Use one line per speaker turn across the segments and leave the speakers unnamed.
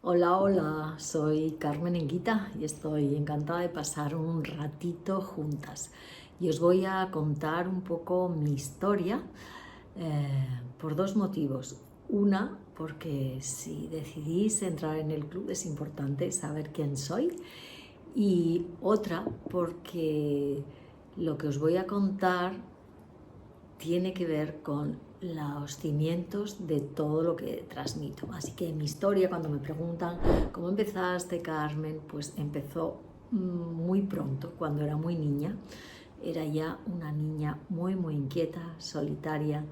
Hola, hola, soy Carmen Enguita y estoy encantada de pasar un ratito juntas. Y os voy a contar un poco mi historia por dos motivos. Una, porque si decidís entrar en el club es importante saber quién soy. Y otra, porque lo que os voy a contar tiene que ver con los cimientos de todo lo que transmito. Así que mi historia, cuando me preguntan cómo empezaste, Carmen, pues empezó muy pronto, cuando era muy niña. Era ya una niña muy inquieta, solitaria.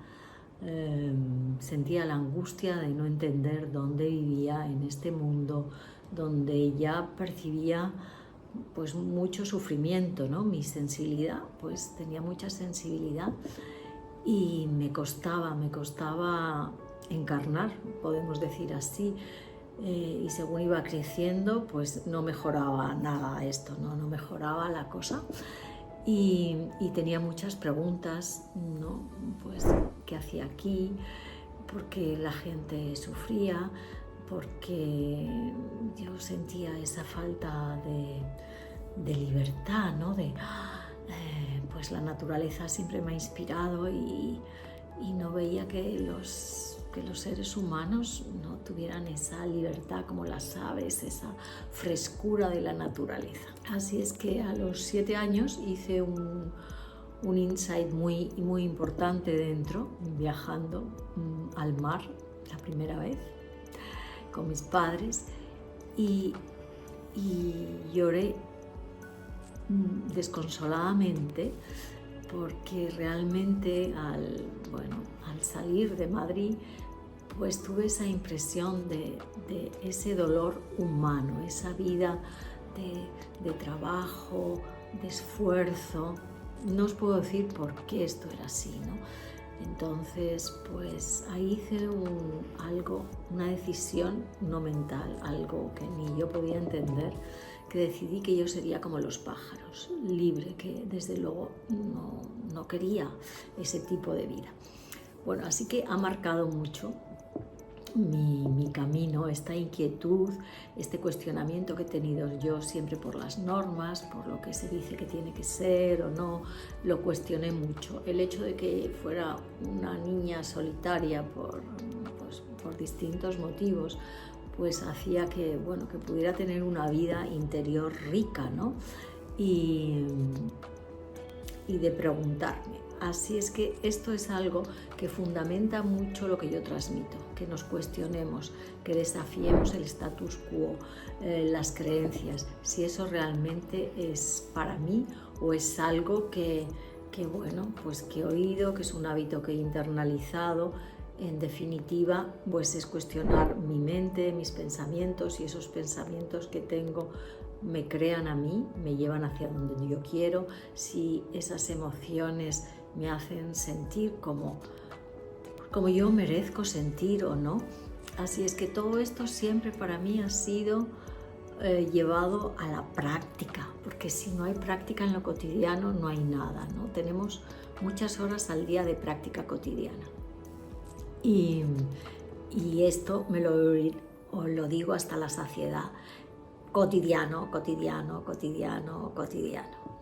Sentía la angustia de no entender dónde vivía en este mundo, donde ya percibía pues mucho sufrimiento, ¿no? Mi sensibilidad, pues tenía mucha sensibilidad y me costaba encarnar, podemos decir así, y según iba creciendo, pues no mejoraba nada esto, no mejoraba la cosa. Y tenía muchas preguntas, ¿no? Pues, ¿qué hacía aquí? ¿Por qué la gente sufría? Porque yo sentía esa falta de libertad, ¿no? Pues la naturaleza siempre me ha inspirado y no veía que los seres humanos no tuvieran esa libertad como las aves, esa frescura de la naturaleza. Así es que a los 7 años hice un insight muy importante dentro, viajando al mar la primera vez con mis padres y lloré desconsoladamente porque realmente al salir de Madrid pues tuve esa impresión de ese dolor humano, esa vida de trabajo, de esfuerzo. No os puedo decir por qué esto era así, ¿no? Entonces, pues ahí hice una decisión no mental, algo que ni yo podía entender, que decidí que yo sería como los pájaros, libre, que desde luego no quería ese tipo de vida. Bueno, así que ha marcado mucho mi camino, esta inquietud, este cuestionamiento que he tenido yo siempre por las normas, por lo que se dice que tiene que ser o no, lo cuestioné mucho. El hecho de que fuera una niña solitaria por distintos motivos, pues hacía que pudiera tener una vida interior rica, ¿no? Y de preguntarme. Así es que esto es algo que fundamenta mucho lo que yo transmito, que nos cuestionemos, que desafiemos el status quo, las creencias, si eso realmente es para mí o es algo que he oído, que es un hábito que he internalizado. En definitiva, pues es cuestionar mi mente, mis pensamientos, y esos pensamientos que tengo me crean a mí, me llevan hacia donde yo quiero, si esas emociones me hacen sentir como yo merezco sentir o no. Así es que todo esto siempre para mí ha sido llevado a la práctica, porque si no hay práctica en lo cotidiano no hay nada, ¿no? Tenemos muchas horas al día de práctica cotidiana. Y esto os lo digo hasta la saciedad. Cotidiano,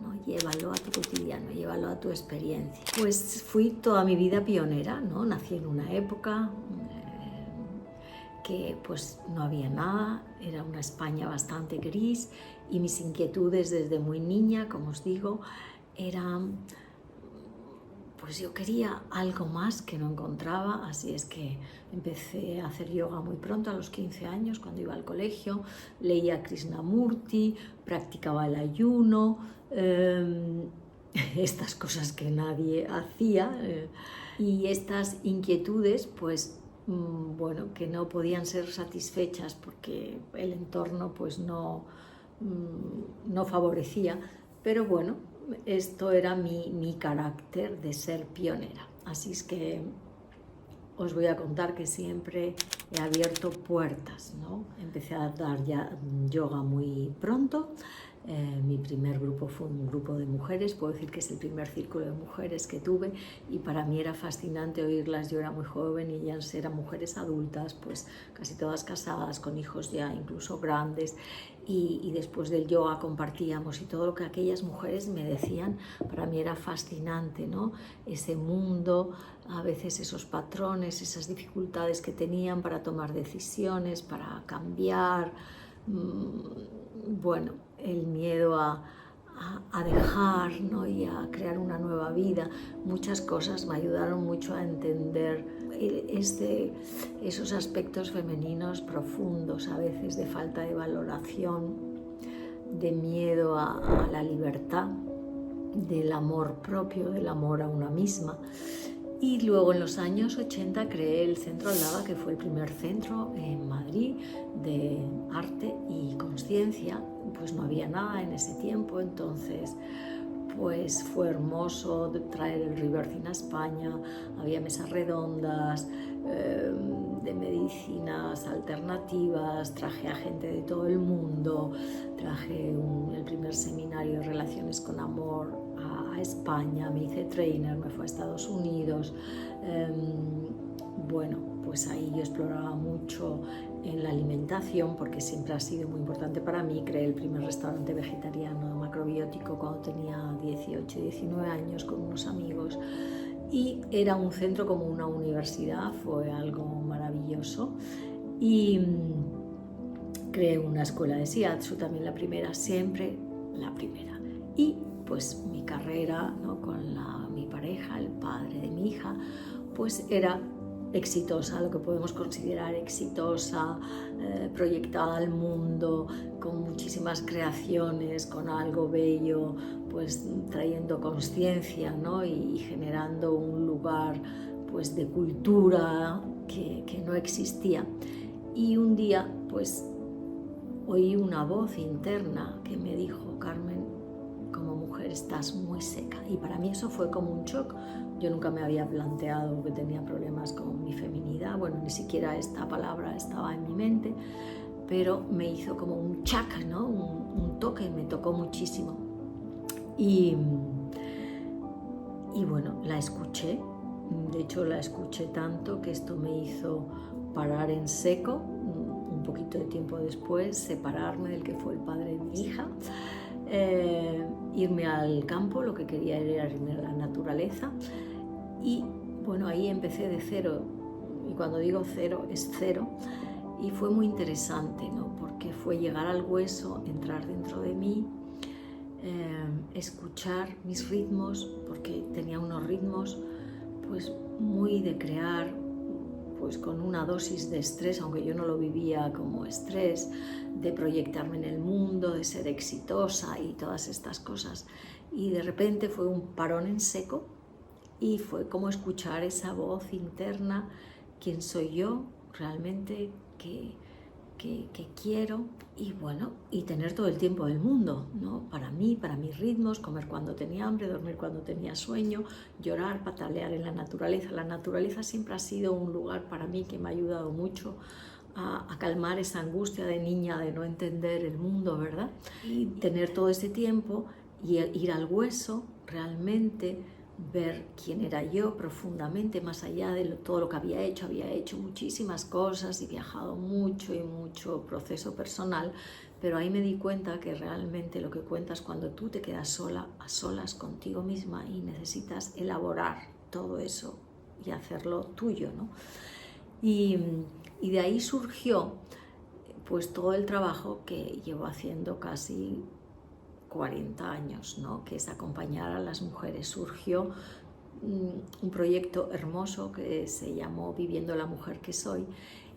¿no? Llévalo a tu cotidiano, llévalo a tu experiencia. Pues fui toda mi vida pionera, ¿no? Nací en una época que pues no había nada, era una España bastante gris, y mis inquietudes desde muy niña, como os digo, eran, pues yo quería algo más que no encontraba. Así es que empecé a hacer yoga muy pronto, a los 15 años, cuando iba al colegio. Leía Krishnamurti, practicaba el ayuno, estas cosas que nadie hacía, y estas inquietudes, pues que no podían ser satisfechas porque el entorno pues no favorecía, pero bueno, esto era mi carácter de ser pionera. Así es que os voy a contar que siempre he abierto puertas, ¿no? Empecé a dar ya yoga muy pronto, Mi primer grupo fue un grupo de mujeres, puedo decir que es el primer círculo de mujeres que tuve, y para mí era fascinante oírlas. Yo era muy joven y ellas eran mujeres adultas, pues casi todas casadas, con hijos ya incluso grandes, y después del yoga compartíamos, y todo lo que aquellas mujeres me decían para mí era fascinante, ¿no? Ese mundo, a veces esos patrones, esas dificultades que tenían para tomar decisiones, para cambiar, bueno, el miedo a dejar, ¿no? Y a crear una nueva vida. Muchas cosas me ayudaron mucho a entender esos aspectos femeninos profundos, a veces de falta de valoración, de miedo a la libertad, del amor propio, del amor a una misma. Y luego en los años 80 creé el Centro Aldaba, que fue el primer centro en Madrid de arte y conciencia. Pues no había nada en ese tiempo, entonces pues fue hermoso traer el Rebirthing a España. Había mesas redondas de medicinas alternativas, traje a gente de todo el mundo, traje el primer seminario de relaciones con amor a España, me hice trainer, me fui a Estados Unidos. Bueno, pues ahí yo exploraba mucho en la alimentación, porque siempre ha sido muy importante para mí. Creé el primer restaurante vegetariano macrobiótico cuando tenía 18 y 19 años con unos amigos, y era un centro como una universidad, fue algo maravilloso. Y creé una escuela de Shiatsu, también la primera, siempre la primera. Y pues mi carrera, ¿no? Con mi pareja, el padre de mi hija, pues era exitosa, lo que podemos considerar exitosa, proyectada al mundo, con muchísimas creaciones, con algo bello, pues trayendo conciencia, ¿no? Y generando un lugar pues de cultura que no existía. Y un día pues oí una voz interna que me dijo: Carmen, como mujer estás muy seca. Y para mí eso fue como un shock. Yo nunca me había planteado que tenía problemas con mi feminidad, bueno, ni siquiera esta palabra estaba en mi mente, pero me hizo como un chac, ¿no? Un toque, me tocó muchísimo. Y bueno, la escuché, de hecho la escuché tanto que esto me hizo parar en seco, un poquito de tiempo después, separarme del que fue el padre de mi hija, irme al campo, lo que quería era irme a la naturaleza. Y bueno, ahí empecé de cero, y cuando digo cero es cero, y fue muy interesante, ¿no? Porque fue llegar al hueso, entrar dentro de mí, escuchar mis ritmos, porque tenía unos ritmos pues muy de crear, pues con una dosis de estrés, aunque yo no lo vivía como estrés, de proyectarme en el mundo, de ser exitosa y todas estas cosas. Y de repente fue un parón en seco, y fue como escuchar esa voz interna: quién soy yo realmente, qué quiero, y bueno, y tener todo el tiempo del mundo, ¿no? Para mí, para mis ritmos, comer cuando tenía hambre, dormir cuando tenía sueño, llorar, patalear en la naturaleza. La naturaleza siempre ha sido un lugar para mí que me ha ayudado mucho a calmar esa angustia de niña de no entender el mundo, ¿verdad? Y tener todo ese tiempo y ir al hueso, realmente ver quién era yo profundamente, más allá de todo lo que había hecho muchísimas cosas y viajado mucho y mucho proceso personal, pero ahí me di cuenta que realmente lo que cuenta es cuando tú te quedas sola, a solas contigo misma, y necesitas elaborar todo eso y hacerlo tuyo, ¿no? Y de ahí surgió pues todo el trabajo que llevo haciendo casi 40 años, ¿no? Que es acompañar a las mujeres. Surgió un proyecto hermoso que se llamó Viviendo la Mujer que Soy,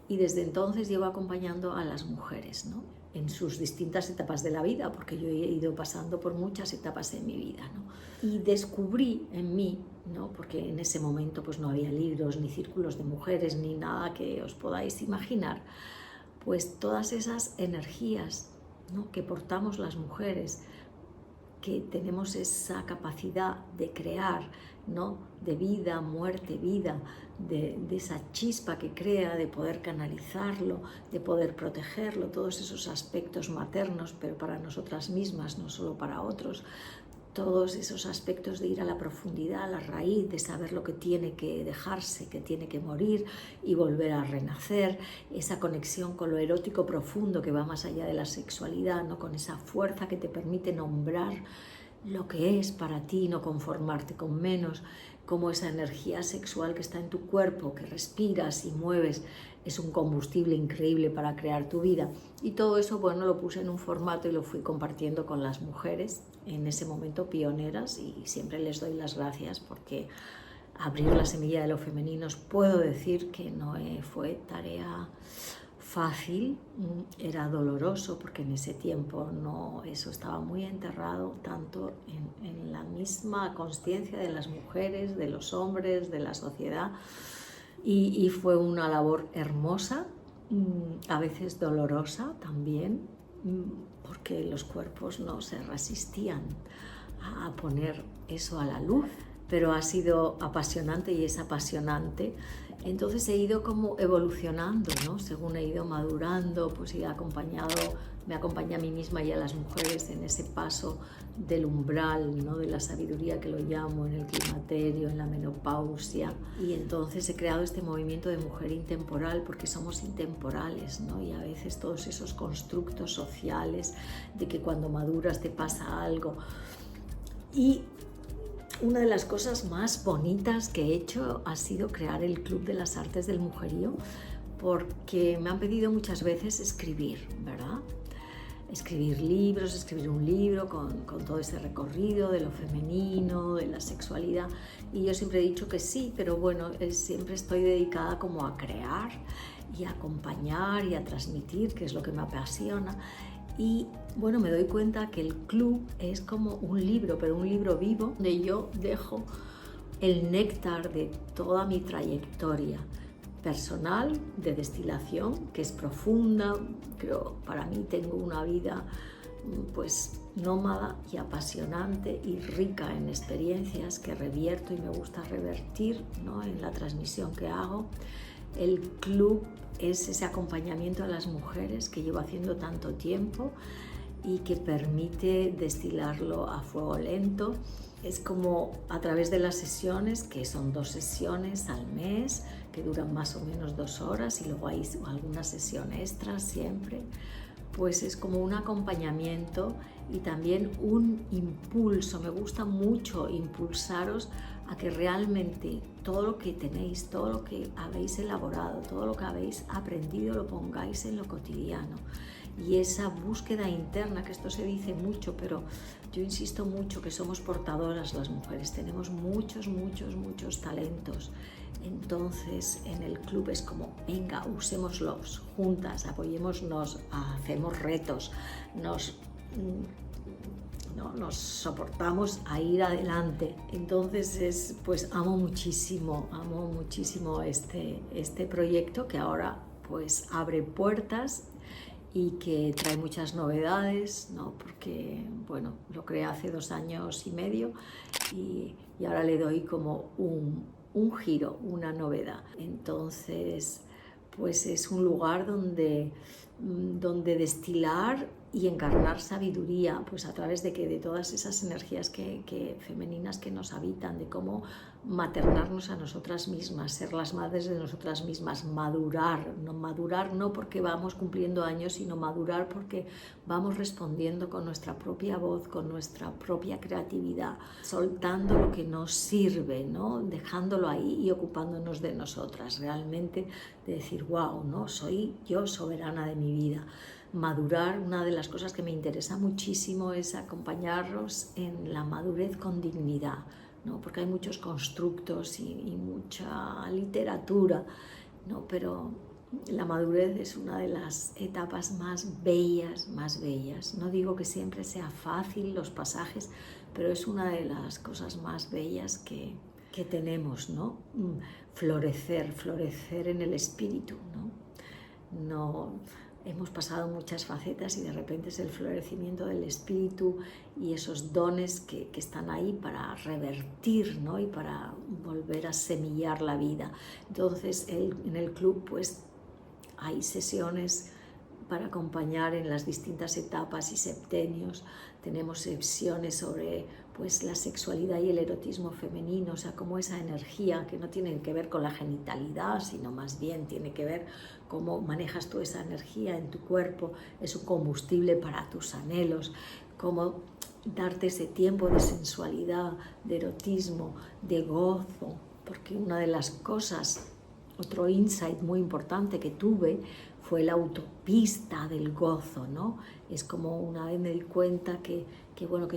y desde entonces llevo acompañando a las mujeres, ¿no? En sus distintas etapas de la vida, porque yo he ido pasando por muchas etapas en mi vida, ¿no? Y descubrí en mí, ¿no? Porque en ese momento pues no había libros, ni círculos de mujeres, ni nada que os podáis imaginar, pues todas esas energías, ¿no? Que portamos las mujeres, que tenemos esa capacidad de crear, ¿no? De vida, muerte, vida, de esa chispa que crea, de poder canalizarlo, de poder protegerlo, todos esos aspectos maternos, pero para nosotras mismas, no solo para otros, todos esos aspectos de ir a la profundidad, a la raíz, de saber lo que tiene que dejarse, que tiene que morir y volver a renacer, esa conexión con lo erótico profundo que va más allá de la sexualidad, ¿no? Con esa fuerza que te permite nombrar lo que es para ti, no conformarte con menos, como esa energía sexual que está en tu cuerpo, que respiras y mueves, es un combustible increíble para crear tu vida. Y todo eso, bueno, lo puse en un formato y lo fui compartiendo con las mujeres, en ese momento pioneras, y siempre les doy las gracias porque abrir la semilla de lo femenino, puedo decir que no fue tarea fácil, era doloroso porque en ese tiempo no, eso estaba muy enterrado tanto en la misma consciencia de las mujeres, de los hombres, de la sociedad, y fue una labor hermosa, a veces dolorosa también, porque los cuerpos no se resistían a poner eso a la luz, pero ha sido apasionante y es apasionante. Entonces he ido como evolucionando, ¿no? Según he ido madurando, pues me acompaña a mí misma y a las mujeres en ese paso del umbral, ¿no? De la sabiduría, que lo llamo, en el climaterio, en la menopausia. Y entonces he creado este movimiento de mujer intemporal porque somos intemporales, ¿no? Y a veces todos esos constructos sociales de que cuando maduras te pasa algo. Y una de las cosas más bonitas que he hecho ha sido crear el Club de las Artes del Mujerío, porque me han pedido muchas veces escribir, ¿verdad? Escribir libros, escribir un libro con todo ese recorrido de lo femenino, de la sexualidad, y yo siempre he dicho que sí, pero bueno, siempre estoy dedicada como a crear y a acompañar y a transmitir, que es lo que me apasiona. Y bueno, me doy cuenta que el club es como un libro, pero un libro vivo, donde yo dejo el néctar de toda mi trayectoria personal de destilación, que es profunda. Creo, para mí tengo una vida pues nómada y apasionante y rica en experiencias que revierto y me gusta revertir, ¿no? En la transmisión que hago. El club es ese acompañamiento a las mujeres que llevo haciendo tanto tiempo y que permite destilarlo a fuego lento. Es como a través de las sesiones, que son 2 sesiones al mes, que duran más o menos 2 horas, y luego hay alguna sesión extra siempre, pues es como un acompañamiento y también un impulso. Me gusta mucho impulsaros a que realmente todo lo que tenéis, todo lo que habéis elaborado, todo lo que habéis aprendido lo pongáis en lo cotidiano. Y esa búsqueda interna, que esto se dice mucho, pero yo insisto mucho que somos portadoras las mujeres, tenemos muchos talentos. Entonces en el club es como, venga, usémoslos juntas, apoyémonos, hacemos retos, nos soportamos a ir adelante. Entonces pues amo muchísimo este proyecto, que ahora pues abre puertas y que trae muchas novedades, ¿no? Porque bueno, lo creé hace 2 años y medio y ahora le doy como un giro, una novedad. Entonces pues es un lugar donde destilar y encarnar sabiduría, pues a través de todas esas energías femeninas que nos habitan, de cómo maternarnos a nosotras mismas, ser las madres de nosotras mismas, madurar no porque vamos cumpliendo años, sino madurar porque vamos respondiendo con nuestra propia voz, con nuestra propia creatividad, soltando lo que nos sirve, ¿no? Dejándolo ahí y ocupándonos de nosotras, realmente de decir, wow, ¿no? Soy yo soberana de mi vida. Madurar, una de las cosas que me interesa muchísimo es acompañarlos en la madurez con dignidad, ¿no? Porque hay muchos constructos y mucha literatura, ¿no? Pero la madurez es una de las etapas más bellas. No digo que siempre sea fácil los pasajes, pero es una de las cosas más bellas que tenemos, ¿no? Florecer en el espíritu, ¿no? hemos pasado muchas facetas y de repente es el florecimiento del espíritu y esos dones que están ahí para revertir, ¿no? Y para volver a semillar la vida. Entonces en el club pues hay sesiones para acompañar en las distintas etapas y septenios. Tenemos sesiones sobre pues, la sexualidad y el erotismo femenino, o sea, como esa energía que no tiene que ver con la genitalidad, sino más bien tiene que ver cómo manejas tú esa energía en tu cuerpo, es un combustible para tus anhelos, cómo darte ese tiempo de sensualidad, de erotismo, de gozo, porque una de las cosas, otro insight muy importante que tuve fue la autopista del gozo, ¿no? Es como una vez me di cuenta que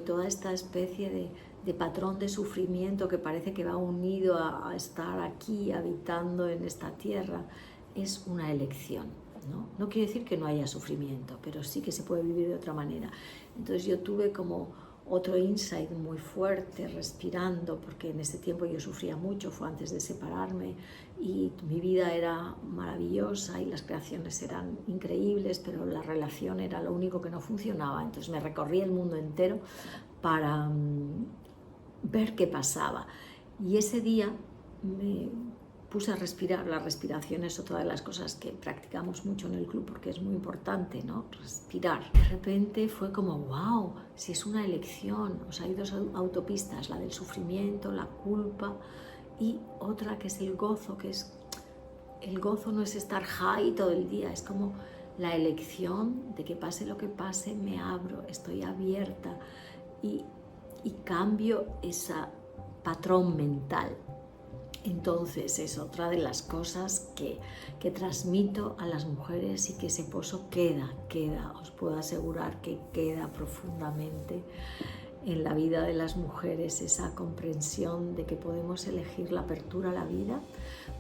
toda esta especie de patrón de sufrimiento que parece que va unido a estar aquí habitando en esta tierra es una elección, ¿no? No quiere decir que no haya sufrimiento, pero sí que se puede vivir de otra manera. Entonces yo tuve como otro insight muy fuerte respirando, porque en ese tiempo yo sufría mucho, fue antes de separarme y mi vida era maravillosa y las creaciones eran increíbles, pero la relación era lo único que no funcionaba. Entonces me recorrí el mundo entero para ver qué pasaba. Y ese día me puse a respirar. La respiración es otra de las cosas que practicamos mucho en el club porque es muy importante, ¿no? Respirar. De repente fue como, wow, si es una elección. O sea, hay dos autopistas, la del sufrimiento, la culpa y otra que es el gozo, que es... El gozo no es estar high todo el día, es como la elección de que pase lo que pase, me abro, estoy abierta y cambio ese patrón mental. Entonces es otra de las cosas que transmito a las mujeres y que ese pozo queda, os puedo asegurar que queda profundamente en la vida de las mujeres, esa comprensión de que podemos elegir la apertura a la vida,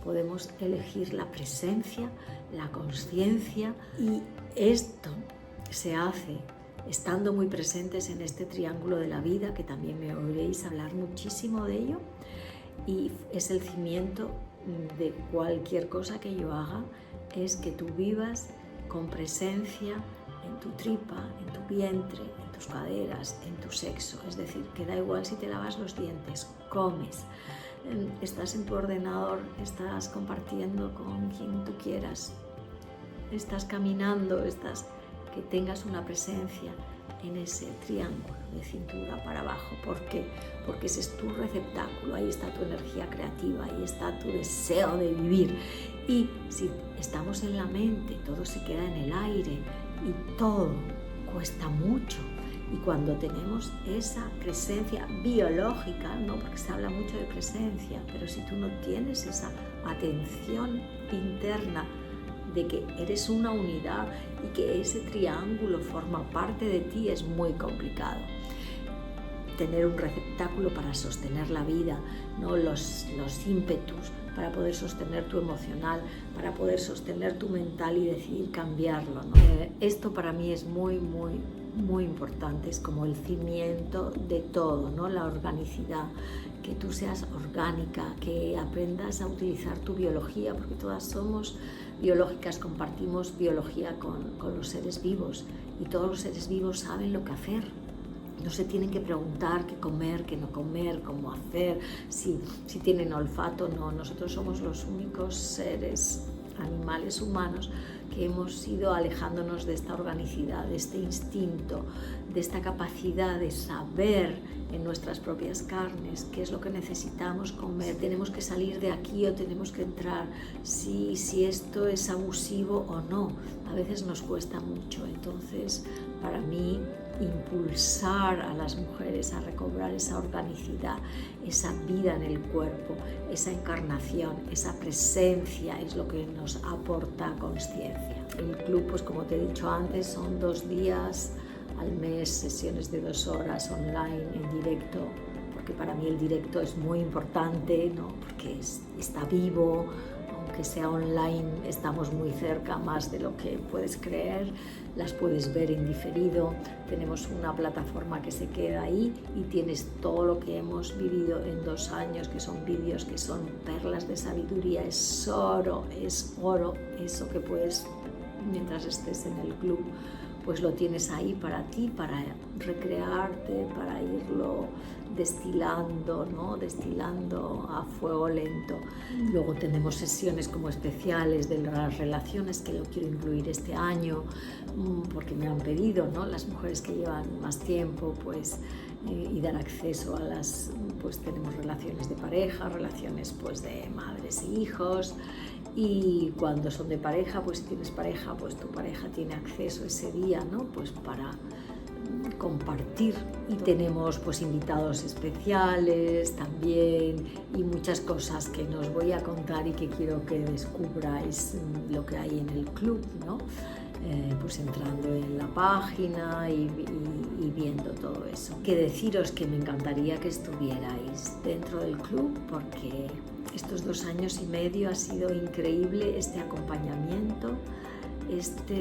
podemos elegir la presencia, la conciencia y esto se hace estando muy presentes en este triángulo de la vida, que también me oiréis hablar muchísimo de ello. Y es el cimiento de cualquier cosa que yo haga, es que tú vivas con presencia en tu tripa, en tu vientre, en tus caderas, en tu sexo. Es decir, que da igual si te lavas los dientes, comes, estás en tu ordenador, estás compartiendo con quien tú quieras, estás caminando, que tengas una presencia en ese triángulo de cintura para abajo. ¿Por qué? Porque ese es tu receptáculo, ahí está tu energía creativa, ahí está tu deseo de vivir. Y si estamos en la mente, todo se queda en el aire y todo cuesta mucho. Y cuando tenemos esa presencia biológica, no porque se habla mucho de presencia, pero si tú no tienes esa atención interna de que eres una unidad y que ese triángulo forma parte de ti, es muy complicado. Tener un receptáculo para sostener la vida, ¿no? Los ímpetus para poder sostener tu emocional, para poder sostener tu mental y decidir cambiarlo, ¿no? Esto para mí es muy, muy, muy importante, es como el cimiento de todo, ¿no? La organicidad, que tú seas orgánica, que aprendas a utilizar tu biología, porque todas somos biológicas, compartimos biología con los seres vivos y todos los seres vivos saben lo que hacer. No se tienen que preguntar qué comer, qué no comer, cómo hacer, si tienen olfato. No, nosotros somos los únicos seres, animales humanos, que hemos ido alejándonos de esta organicidad, de este instinto, de esta capacidad de saber en nuestras propias carnes qué es lo que necesitamos comer. Tenemos que salir de aquí o tenemos que entrar, si esto es abusivo o no. A veces nos cuesta mucho. Entonces, para mí, impulsar a las mujeres a recobrar esa organicidad, esa vida en el cuerpo, esa encarnación, esa presencia es lo que nos aporta conciencia. El club, pues como te he dicho antes, son 2 días al mes, sesiones de 2 horas online en directo, porque para mí el directo es muy importante, ¿no? Porque está vivo. Aunque sea online, estamos muy cerca, más de lo que puedes creer, las puedes ver en diferido, tenemos una plataforma que se queda ahí y tienes todo lo que hemos vivido en 2 años, que son vídeos, que son perlas de sabiduría, es oro, eso que puedes mientras estés en el club, pues lo tienes ahí para ti, para recrearte, para irlo destilando, ¿no? Destilando a fuego lento. Luego tenemos sesiones como especiales de las relaciones, que lo quiero incluir este año, porque me han pedido, ¿no? Las mujeres que llevan más tiempo, pues, y dar acceso a las, pues tenemos relaciones de pareja, relaciones pues de madres e hijos, y cuando son de pareja, pues si tienes pareja, pues tu pareja tiene acceso ese día, ¿no? Pues para compartir, y tenemos pues invitados especiales también y muchas cosas que nos voy a contar y que quiero que descubráis lo que hay en el club, ¿no? Pues entrando en la página y viendo todo eso. Que deciros que me encantaría que estuvierais dentro del club, porque estos 2 años y medio ha sido increíble este acompañamiento,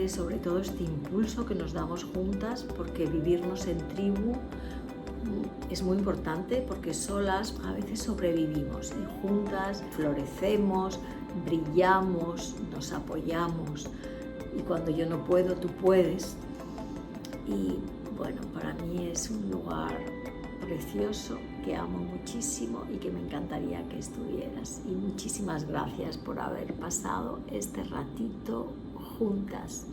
sobre todo este impulso que nos damos juntas, porque vivirnos en tribu es muy importante, porque solas a veces sobrevivimos y juntas florecemos, brillamos, nos apoyamos, y cuando yo no puedo, tú puedes. Y bueno, para mí es un lugar precioso que amo muchísimo y que me encantaría que estuvieras. Y muchísimas gracias por haber pasado este ratito juntas.